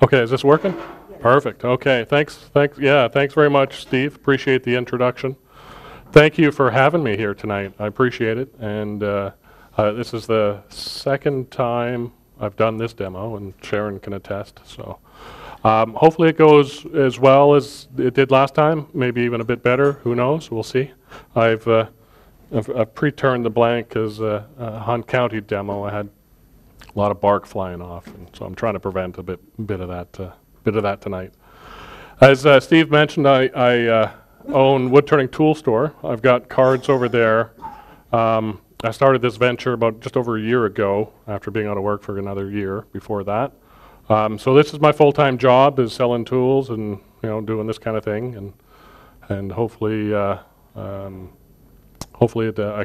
Okay, is this working? Yes. Perfect. Okay, thanks. Yeah, thanks very much, Steve. Appreciate the introduction. Thank you for having me here tonight. I appreciate it. And this is the second time I've done this demo, and Sharon can attest. So hopefully it goes as well as it did last time, maybe even a bit better. Who knows? We'll see. I've pre-turned the blank as a Hunt County demo. I had a lot of bark flying off, and so I'm trying to prevent a bit of that tonight. As Steve mentioned, I own wood turning tool store. I've got cards over there. I started this venture about just over a year ago after being out of work for another year before that. So this is my full-time job, is selling tools and doing this kind of thing, and hopefully I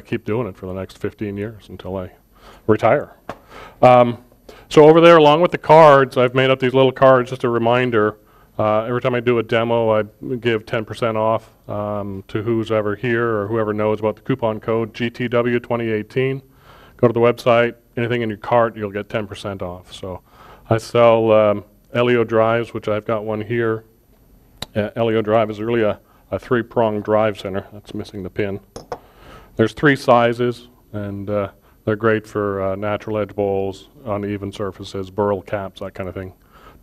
keep doing it for the next 15 years until I retire. So over there, along with the cards, I've made up these little cards, just a reminder. Every time I do a demo, I give 10% off to who's ever here or whoever knows about the coupon code GTW 2018. Go to the website, anything in your cart, you'll get 10% off. So I sell LEO drives, which I've got one here. LEO drive is really a three-pronged drive center. That's missing the pin. There's 3 sizes, and they're great for natural edge bowls, uneven surfaces, burl caps, that kind of thing.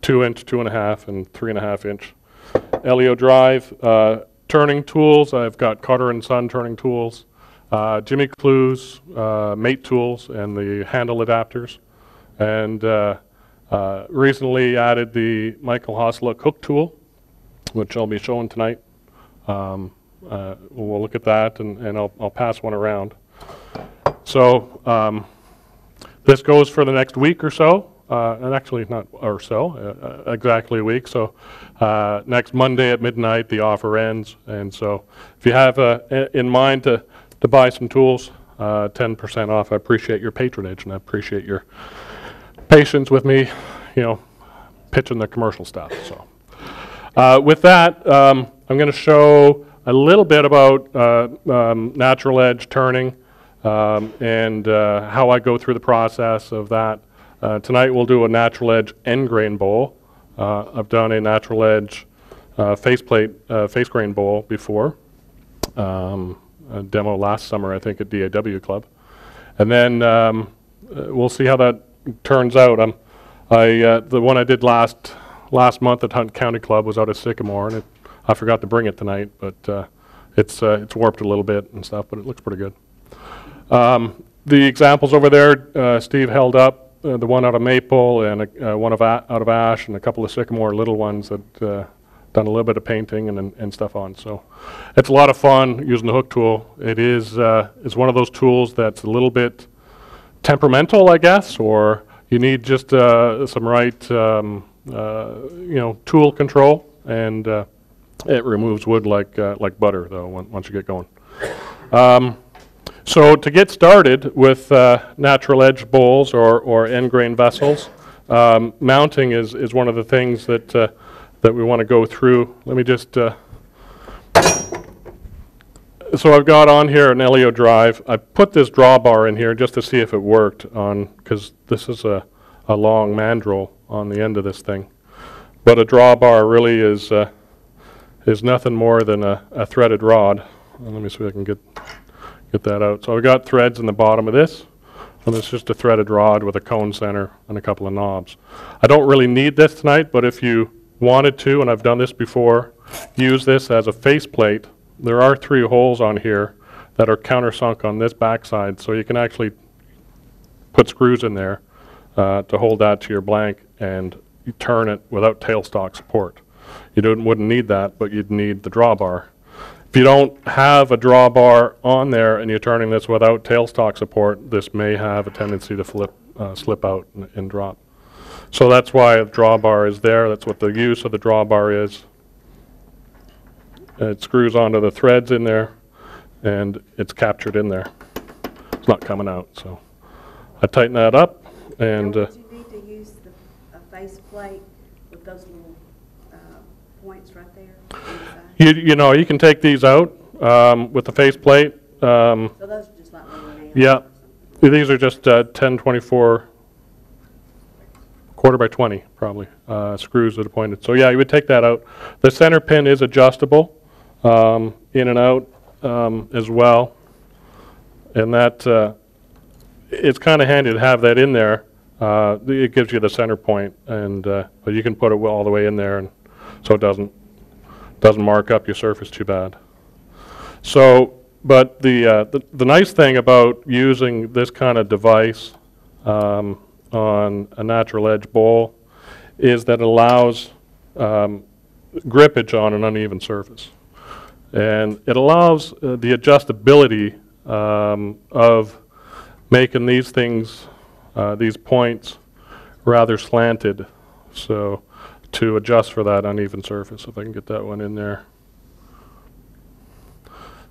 2-inch, 2.5, and 3.5-inch. LEO drive, turning tools. I've got Cutter & Son turning tools, Jimmy Clues, mate tools, and the handle adapters. And recently added the Michael Hosluck hook tool, which I'll be showing tonight. We'll look at that, and I'll pass one around. So this goes for the next week or so, and actually not or so, exactly a week. So next Monday at midnight, the offer ends. And so if you have in mind to buy some tools, 10% off, I appreciate your patronage, and I appreciate your patience with me, pitching the commercial stuff. So with that, I'm going to show a little bit about natural edge turning and how I go through the process of that. Tonight we'll do a natural edge end grain bowl. I've done a natural edge face grain bowl before, a demo last summer I think at DAW Club. And then we'll see how that turns out. The one I did last month at Hunt County Club was out of Sycamore, and I forgot to bring it tonight, but it's warped a little bit and stuff, but it looks pretty good. The examples over there, Steve held up the one out of maple and one out of ash, and a couple of sycamore little ones that done a little bit of painting and stuff on. So it's a lot of fun using the hook tool. It is one of those tools that's a little bit temperamental, I guess, or you need just some right tool control, and it removes wood like butter, though, once you get going. So to get started with natural edge bowls or end grain vessels, mounting is one of the things that we want to go through. Let me just so I've got on here an LEO drive. I put this drawbar in here just to see if it worked because this is a long mandrel on the end of this thing. But a drawbar really is nothing more than a threaded rod. Let me see if I can get that out. So I've got threads in the bottom of this, and it's just a threaded rod with a cone center and a couple of knobs. I don't really need this tonight, but if you wanted to, and I've done this before, use this as a faceplate. There are 3 holes on here that are countersunk on this backside, so you can actually put screws in there to hold that to your blank, and you turn it without tailstock support. You wouldn't need that, but you'd need the drawbar. If you don't have a drawbar on there and you're turning this without tailstock support, this may have a tendency to slip out and drop. So that's why a drawbar is there. That's what the use of the drawbar is. It screws onto the threads in there, and it's captured in there. It's not coming out. So I tighten that up, and would you need to use a face plate with those little points right there? You can take these out with the face plate. So those are just like little nails? Yeah, these are just 1024 quarter by 20 probably, screws that are pointed. So yeah, you would take that out. The center pin is adjustable in and out as well. And that, it's kind of handy to have that in there. It gives you the center point, and but you can put it all the way in there, and so it doesn't mark up your surface too bad. So, but the nice thing about using this kind of device on a natural edge bowl is that it allows grippage on an uneven surface, and it allows the adjustability of making these things, these points, rather slanted, so to adjust for that uneven surface. If I can get that one in there.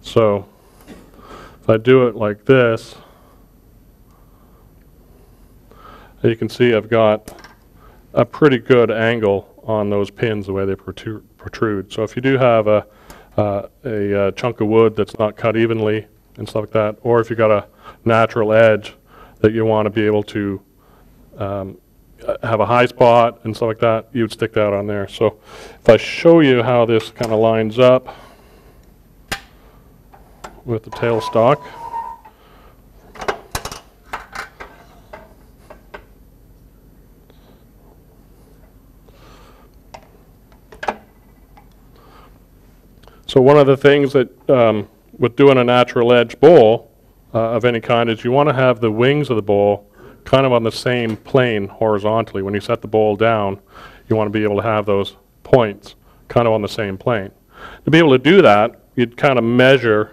So if I do it like this, you can see I've got a pretty good angle on those pins the way they protrude. So if you do have a chunk of wood that's not cut evenly and stuff like that, or if you've got a natural edge that you want to be able to have a high spot and stuff like that, you would stick that on there. So if I show you how this kind of lines up with the tailstock. So one of the things that with doing a natural edge bowl of any kind is you want to have the wings of the bowl kind of on the same plane horizontally. When you set the bowl down, you want to be able to have those points kind of on the same plane. To be able to do that, you'd kind of measure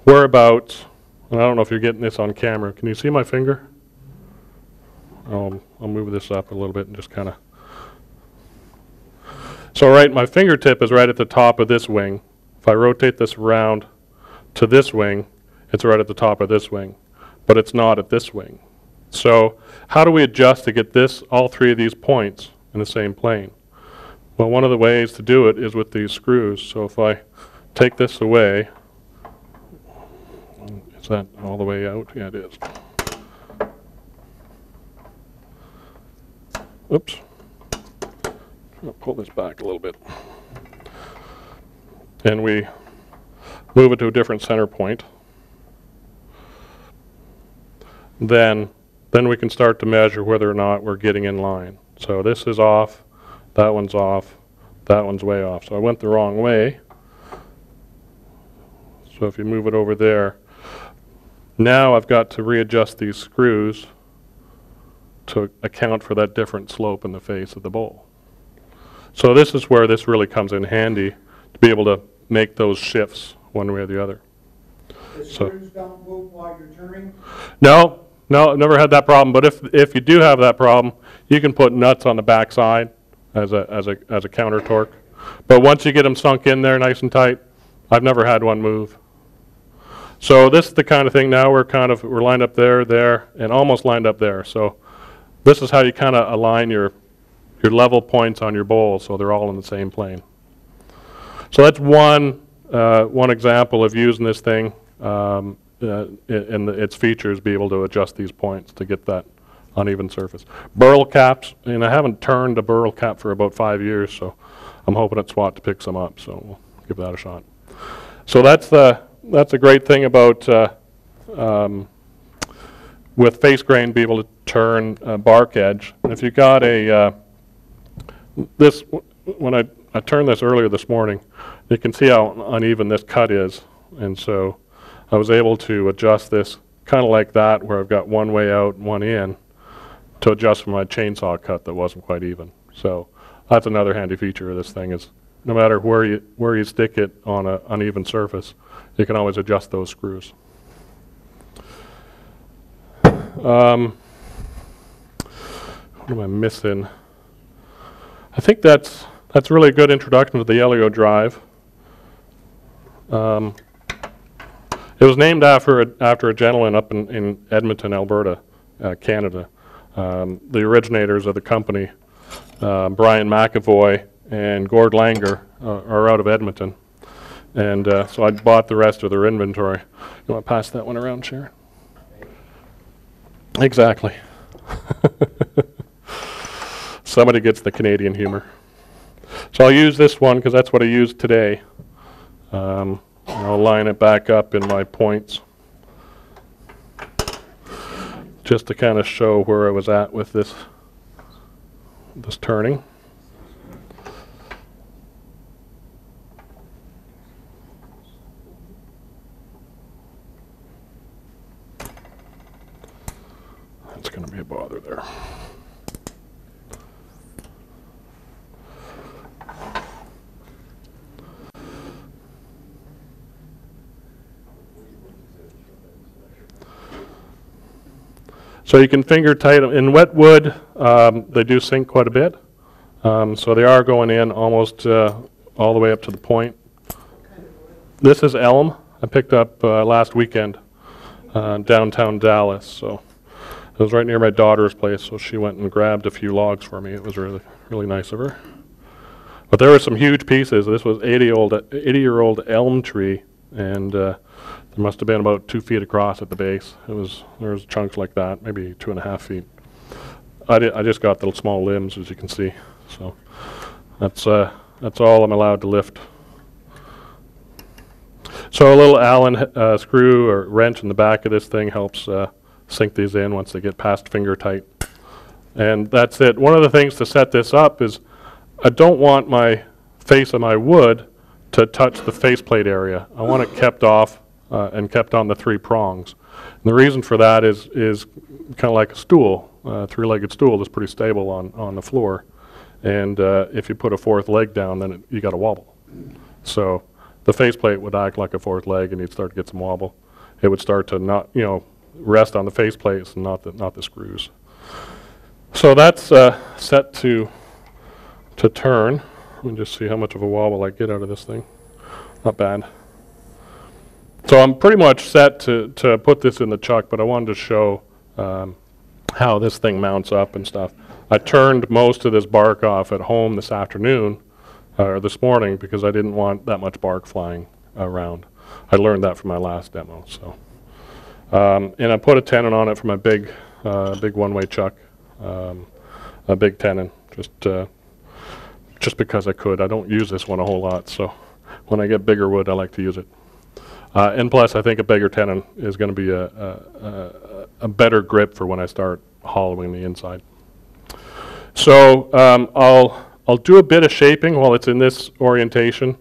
whereabouts, and I don't know if you're getting this on camera. Can you see my finger? I'll move this up a little bit and just kind of. So right, my fingertip is right at the top of this wing. If I rotate this around to this wing, it's right at the top of this wing, but it's not at this wing. So how do we adjust to get this, all three of these points in the same plane? Well, one of the ways to do it is with these screws. So if I take this away, is that all the way out? Yeah, it is. Oops. I'll pull this back a little bit. And we move it to a different center point. Then we can start to measure whether or not we're getting in line. So this is off, that one's off, that one's way off. So I went the wrong way. So if you move it over there, now I've got to readjust these screws to account for that different slope in the face of the bowl. So this is where this really comes in handy, to be able to make those shifts one way or the other. The screws don't move while you're turning? No, I've never had that problem. But if you do have that problem, you can put nuts on the back side as a counter torque. But once you get them sunk in there nice and tight, I've never had one move. So this is the kind of thing now we're lined up there, and almost lined up there. So this is how you kind of align your level points on your bowl so they're all in the same plane. So that's one example of using this thing and its features, be able to adjust these points to get that uneven surface. Burl caps, and I haven't turned a burl cap for about 5 years, so I'm hoping at SWAT to pick some up, so we'll give that a shot. So that's a great thing about with face grain, be able to turn a bark edge. And if you got a when I turned this earlier this morning, you can see how uneven this cut is, and so I was able to adjust this kind of like that, where I've got one way out and one in, to adjust for my chainsaw cut that wasn't quite even. So that's another handy feature of this thing, is no matter where you stick it on an uneven surface, you can always adjust those screws. What am I missing? I think that's really a good introduction to the Elio drive. It was named after a gentleman up in Edmonton, Alberta, Canada. The originators of the company, Brian McAvoy and Gord Langer, are out of Edmonton. And so I bought the rest of their inventory. You want to pass that one around, Sharon? Exactly. somebody gets the Canadian humor. So I'll use this one because that's what I used today. I'll line it back up in my points just to kind of show where I was at with this turning. That's going to be a bother there. So you can finger tight. In wet wood, they do sink quite a bit. So they are going in almost all the way up to the point. This is elm I picked up last weekend downtown Dallas. So it was right near my daughter's place, so she went and grabbed a few logs for me. It was really, really nice of her. But there were some huge pieces. This was 80-year-old elm tree, and there must have been about 2 feet across at the base. There was chunks like that, maybe 2.5 feet. I just got the small limbs, as you can see. So that's all I'm allowed to lift. So a little Allen screw or wrench in the back of this thing helps sink these in once they get past finger tight. And that's it. One of the things to set this up is I don't want my face of my wood to touch the faceplate area. I want it kept off and kept on the 3 prongs. And the reason for that is kind of like a stool, a 3-legged stool that's pretty stable on the floor. And if you put a 4th leg down, then you got a wobble. So the faceplate would act like a 4th leg, and you'd start to get some wobble. It would start to not, rest on the faceplates and not the screws. So that's set to turn. Let me just see how much of a wobble I get out of this thing. Not bad. So I'm pretty much set to put this in the chuck, but I wanted to show how this thing mounts up and stuff. I turned most of this bark off at home this afternoon, or this morning, because I didn't want that much bark flying around. I learned that from my last demo. So, and I put a tenon on it for my big one-way chuck, a big tenon, just because I could. I don't use this one a whole lot, so when I get bigger wood, I like to use it. And plus, I think a bigger tenon is going to be a better grip for when I start hollowing the inside. So I'll do a bit of shaping while it's in this orientation.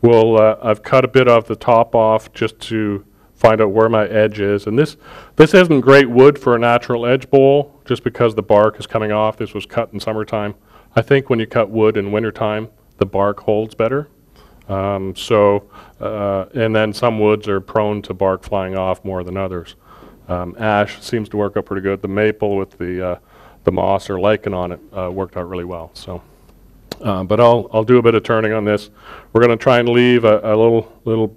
I've cut a bit of the top off just to find out where my edge is. And this isn't great wood for a natural edge bowl, just because the bark is coming off. This was cut in summertime. I think when you cut wood in wintertime, the bark holds better. And then some woods are prone to bark flying off more than others. Ash seems to work out pretty good. The maple with the moss or lichen on it worked out really well. So, but I'll do a bit of turning on this. We're going to try and leave a little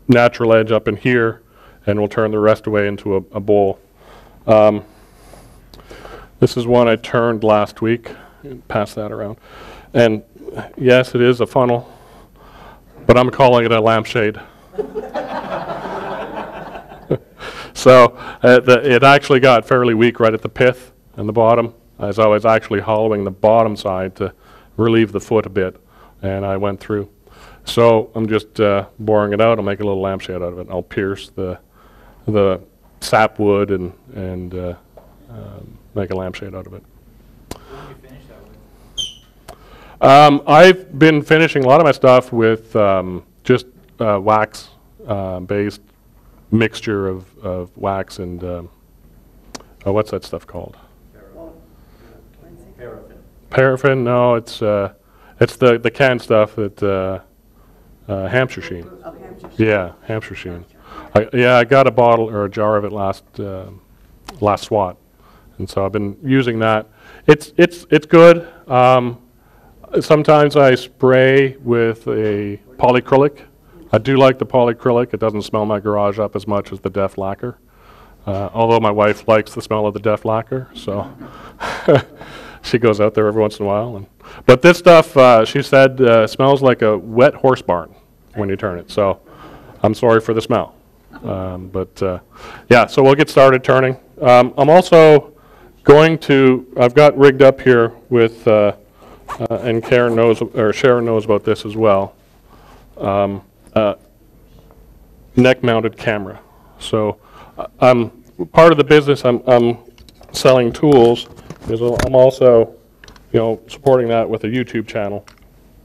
natural edge up in here, and we'll turn the rest away into a bowl. This is one I turned last week. Pass that around. And yes, it is a funnel, but I'm calling it a lampshade. So it actually got fairly weak right at the pith and the bottom, as I was actually hollowing the bottom side to relieve the foot a bit, and I went through. So I'm just boring it out. I'll make a little lampshade out of it. I'll pierce the sapwood and make a lampshade out of it. I've been finishing a lot of my stuff with just wax based mixture of wax and what's that stuff called? Paraffin. Paraffin? No, it's the canned stuff that Hampshire Sheen. Oh, Hampshire Sheen. Yeah, Hampshire Sheen. I got a bottle or a jar of it last SWAT, and so I've been using that. It's good. Sometimes I spray with a polyacrylic. I do like the polyacrylic. It doesn't smell my garage up as much as the Def lacquer. Although my wife likes the smell of the Def lacquer, so she goes out there every once in a while. But this stuff, she said, smells like a wet horse barn when you turn it. So I'm sorry for the smell. Yeah, so we'll get started turning. I'm also I've got rigged up here with, and Karen knows, or Sharon knows about this as well, neck-mounted camera. So I'm part of the business. I'm selling tools because I'm also, supporting that with a YouTube channel,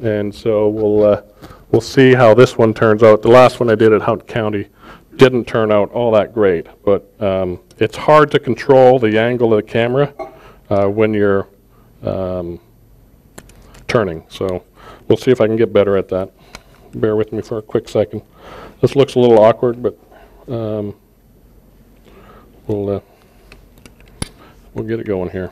and so we'll see how this one turns out. The last one I did at Hunt County didn't turn out all that great, but it's hard to control the angle of the camera when you're turning. So we'll see if I can get better at that. Bear with me for a quick second. This looks a little awkward, but we'll get it going here.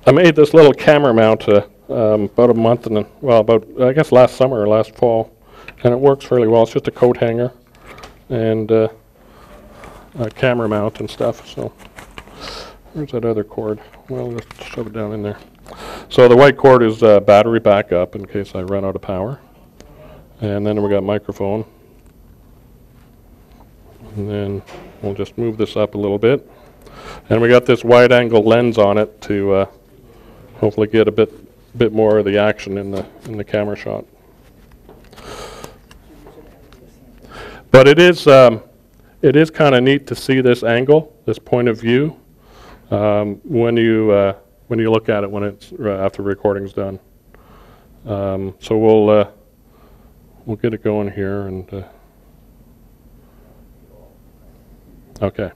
I made this little camera mount about a month and I guess last summer or last fall, and it works really well. It's just a coat hanger and a camera mount and stuff. So where's that other cord? Well, just shove it down in there. So the white cord is battery backup in case I run out of power, and then we got microphone, and then we'll just move this up a little bit, and we got this wide angle lens on it to hopefully get a bit more of the action in the camera shot. But it is kind of neat to see this angle, this point of view, when you look at it when it's after recording's done. So we'll get it going here, and okay,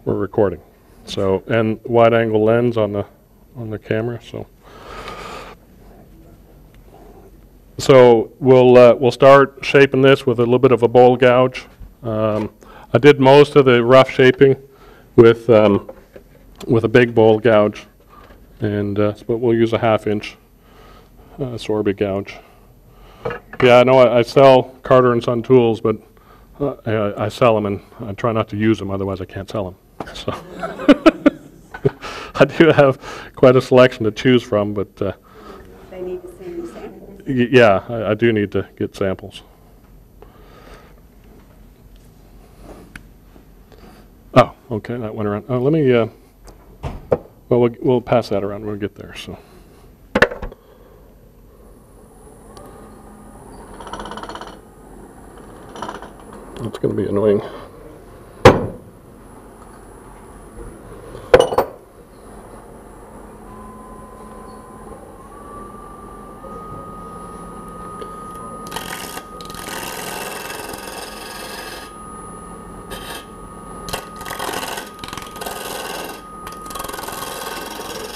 we're recording. So, and wide angle lens on the camera. So we'll start shaping this with a little bit of a bowl gouge. I did most of the rough shaping with a big bowl gouge, and but we'll use a 1/2 inch sorbet gouge. Yeah, I know I sell Carter and Son tools, but I sell them and I try not to use them, otherwise I can't sell them. So I do have quite a selection to choose from, but They need to send you samples. yeah, I do need to get samples. Oh, okay, that went around. Let me, well, we'll pass that around when we get there, so. It's going to be annoying.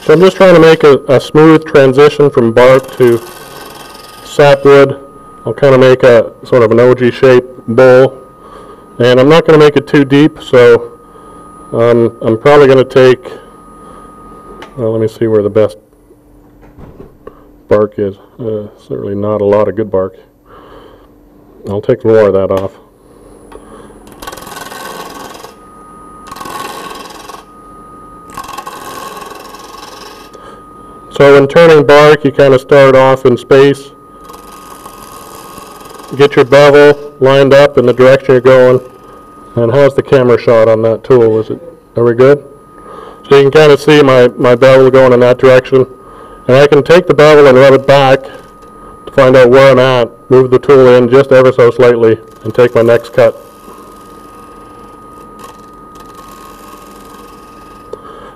So I'm just trying to make a smooth transition from bark to sapwood. I'll kind of make a sort of an OG shape bowl, and I'm not going to make it too deep, so I'm probably going to take, well, let me see where the best bark is. Certainly not a lot of good bark. I'll take more of that off. So when turning bark, you kind of start off in space. Get your bevel lined up in the direction you're going. And how's the camera shot on that tool? Are we good? So you can kind of see my bevel going in that direction. And I can take the bevel and rub it back to find out where I'm at, move the tool in just ever so slightly, and take my next cut.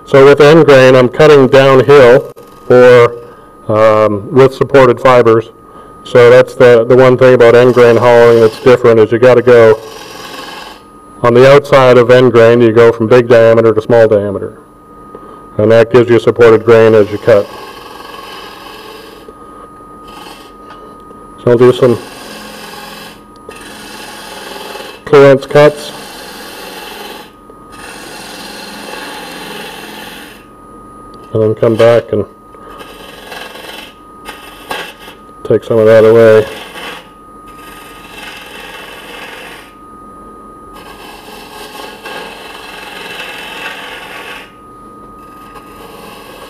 So with end grain, I'm cutting downhill or with supported fibers. So that's the one thing about end grain hollowing that's different is you got to go on the outside of end grain. You go from big diameter to small diameter, and that gives you supported grain as you cut. So I'll do some clearance cuts. And then come back and take some of that away.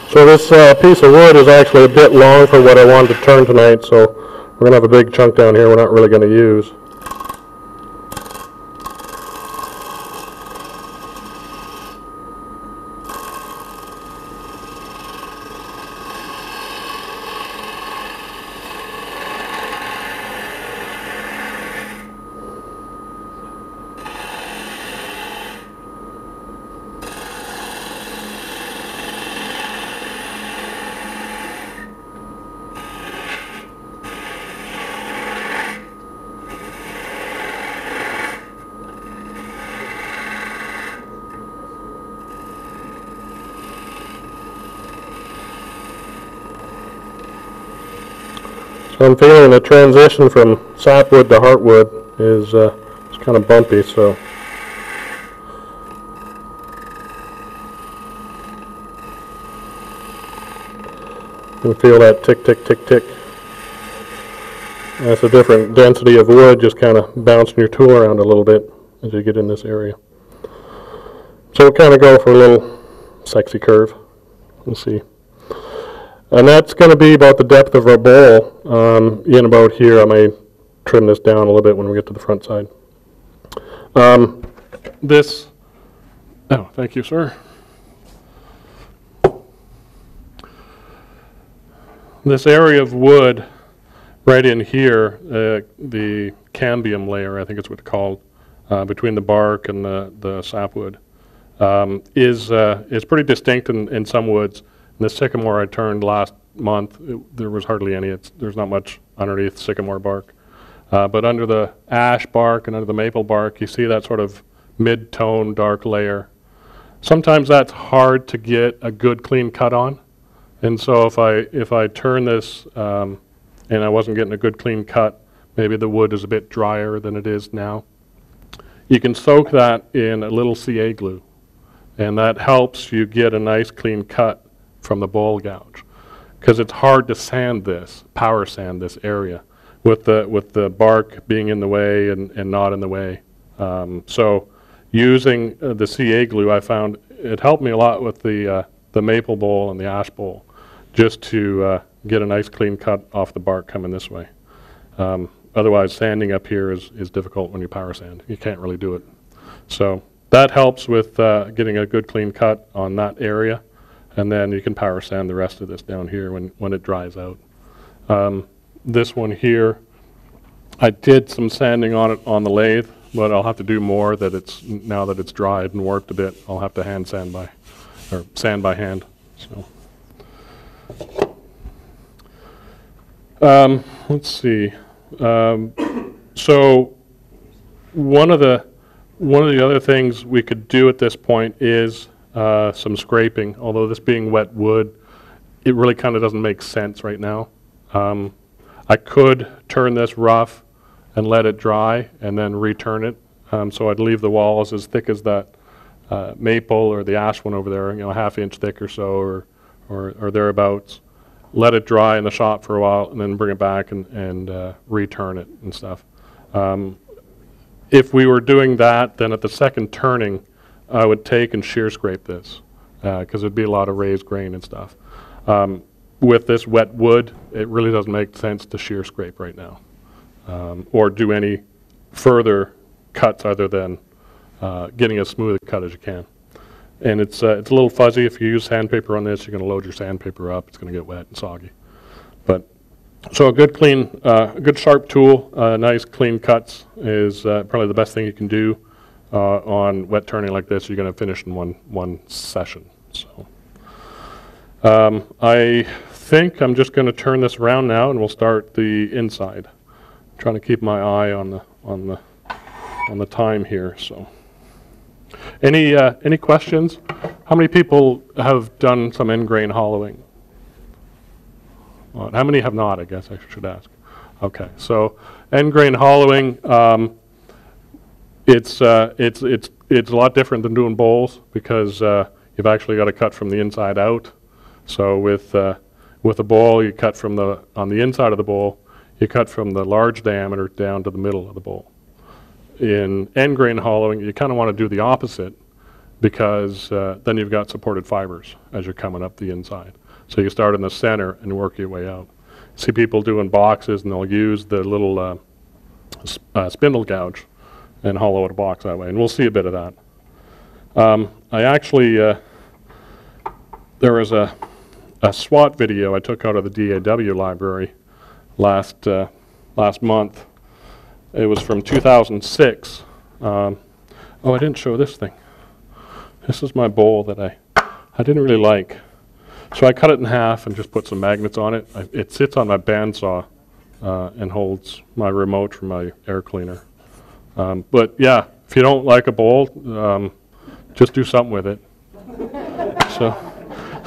So this piece of wood is actually a bit long for what I wanted to turn tonight, so we're going to have a big chunk down here we're not really going to use. So I'm feeling the transition from sapwood to heartwood is it's kind of bumpy, so. You can feel that tick, tick, tick, tick. That's a different density of wood, just kind of bouncing your tool around a little bit as you get in this area. So we'll kind of go for a little sexy curve. Let's see. And that's going to be about the depth of our bowl. In about here, I may trim this down a little bit when we get to the front side. Oh, thank you, sir. This area of wood right in here, the cambium layer, I think it's what it's called, between the bark and the sapwood, is pretty distinct in some woods. In the sycamore I turned last month, there was hardly any. There's not much underneath sycamore bark. But under the ash bark and under the maple bark, you see that sort of mid-tone dark layer. Sometimes that's hard to get a good clean cut on. And so if I turn this and I wasn't getting a good clean cut, maybe the wood is a bit drier than it is now. You can soak that in a little CA glue, and that helps you get a nice clean cut from the bowl gouge, because it's hard to sand this, power sand this area with the bark being in the way and not in the way. So using the CA glue, I found it helped me a lot with the maple bowl and the ash bowl, just to get a nice clean cut off the bark coming this way. Otherwise, sanding up here is difficult when you power sand. You can't really do it. So that helps with getting a good clean cut on that area. And then you can power sand the rest of this down here when it dries out. This one here, I did some sanding on it on the lathe, but I'll have to do more now that it's dried and warped a bit. I'll have to sand by hand. So, let's see. So one of the other things we could do at this point is some scraping. Although this being wet wood, it really kind of doesn't make sense right now. I could turn this rough and let it dry and then return it. So I'd leave the walls as thick as that maple or the ash one over there, a half-inch thick or so, or thereabouts. Let it dry in the shop for a while and then bring it back and return it and stuff. If we were doing that, then at the second turning, I would take and shear scrape this, because there'd be a lot of raised grain and stuff. With this wet wood, it really doesn't make sense to shear scrape right now, or do any further cuts other than getting as smooth a cut as you can. And it's a little fuzzy. If you use sandpaper on this, you're going to load your sandpaper up. It's going to get wet and soggy. But so a good clean, good sharp tool, nice clean cuts is probably the best thing you can do on wet turning like this. You're going to finish in one session. So I think I'm just going to turn this around now, and we'll start the inside. I'm trying to keep my eye on the time here. So. Any questions? How many people have done some end grain hollowing? How many have not, I guess I should ask. Okay, so end grain hollowing, it's a lot different than doing bowls, because you've actually got to cut from the inside out. So with a bowl, you cut on the inside of the bowl, you cut from the large diameter down to the middle of the bowl. In end grain hollowing, you kind of want to do the opposite, because then you've got supported fibers as you're coming up the inside. So you start in the center and work your way out. See people doing boxes, and they'll use the little spindle gouge and hollow out a box that way, and we'll see a bit of that. I actually, there was a SWAT video I took out of the DAW library last month. It was from 2006. Oh, I didn't show this thing. This is my bowl that I didn't really like. So I cut it in half and just put some magnets on it. It sits on my bandsaw and holds my remote for my air cleaner. But yeah, if you don't like a bowl, just do something with it. So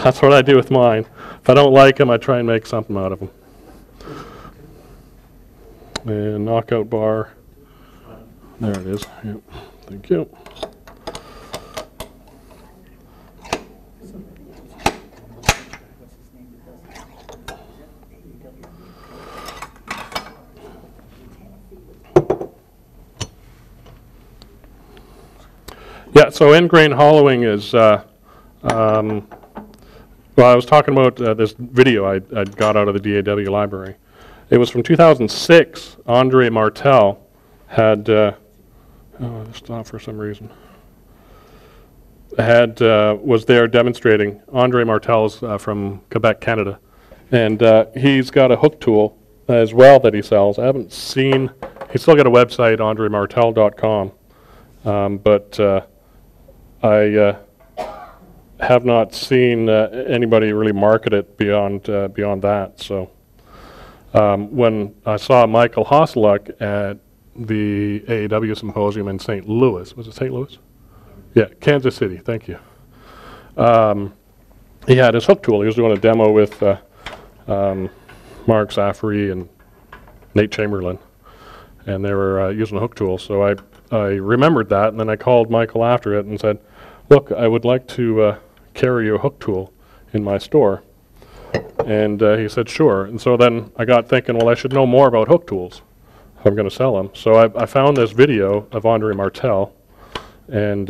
that's what I do with mine. If I don't like them, I try and make something out of them. And knockout bar. There it is. Yep. Thank you. Yeah, so end grain hollowing is, well, I was talking about this video I got out of the DAW library. It was from 2006. Andre Martel had, oh, it stopped for some reason. Was there demonstrating. Andre Martel's from Quebec, Canada. And he's got a hook tool as well that he sells. I haven't seen, he's still got a website, andremartel.com. But I have not seen anybody really market it beyond that. So when I saw Michael Hosluck at the AAW symposium in St. Louis, was it St. Louis? Yeah, Kansas City. Thank you. He had his hook tool. He was doing a demo with Mark Zaffery and Nate Chamberlain, and they were using a hook tool. So I remembered that, and then I called Michael after it and said, look, I would like to carry your hook tool in my store. And he said, sure. And so then I got thinking, well, I should know more about hook tools if I'm going to sell them. So I found this video of Andre Martel, and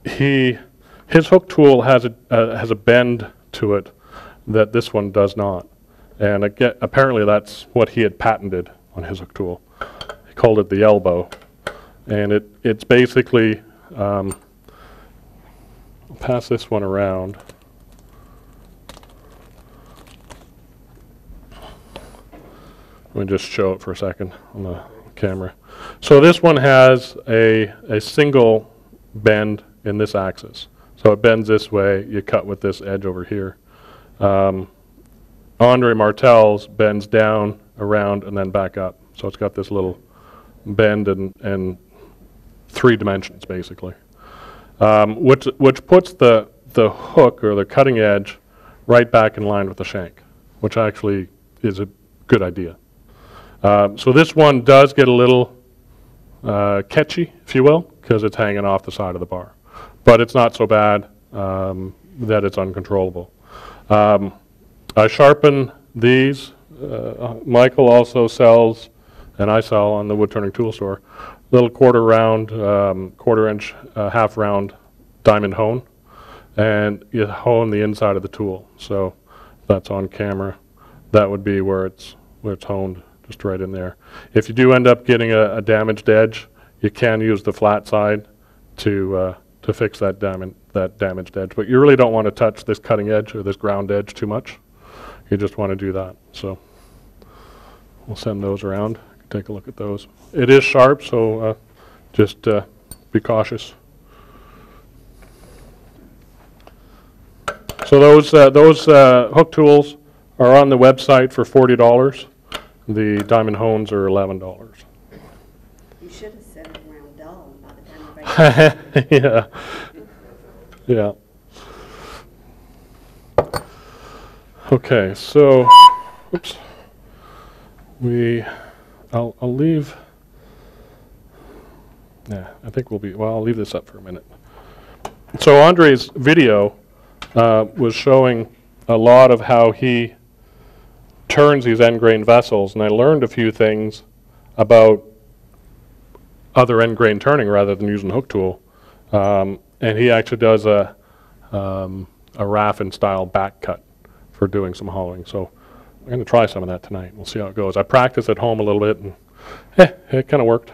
his hook tool has a bend to it that this one does not. And apparently that's what he had patented on his hook tool. He called it the elbow. And it's basically, I'll pass this one around. Let me just show it for a second on the camera. So this one has a single bend in this axis. So it bends this way, you cut with this edge over here. Andre Martel's bends down, around, and then back up. So it's got this little bend and 3 dimensions basically, which puts the hook or the cutting edge right back in line with the shank, which actually is a good idea. So this one does get a little catchy, if you will, because it's hanging off the side of the bar, but it's not so bad that it's uncontrollable. I sharpen these. Michael also sells, and I sell on the wood turning tool store, little quarter-inch, half-round diamond hone, and you hone the inside of the tool. So that's on camera. That would be where it's honed, just right in there. If you do end up getting a damaged edge, you can use the flat side to fix that damaged edge. But you really don't want to touch this cutting edge or this ground edge too much. You just want to do that. So we'll send those around. Take a look at those. It is sharp, so just be cautious. So those hook tools are on the website for $40. The diamond hones are $11. You should have said it around dawn by the time you Yeah. Yeah. Okay, so, oops. I'll leave, yeah, I think I'll leave this up for a minute. So Andre's video was showing a lot of how he turns these end grain vessels, and I learned a few things about other end grain turning rather than using hook tool. And he actually does a raffin style back cut for doing some hollowing. So I'm going to try some of that tonight. We'll see how it goes. I practiced at home a little bit, and it kind of worked.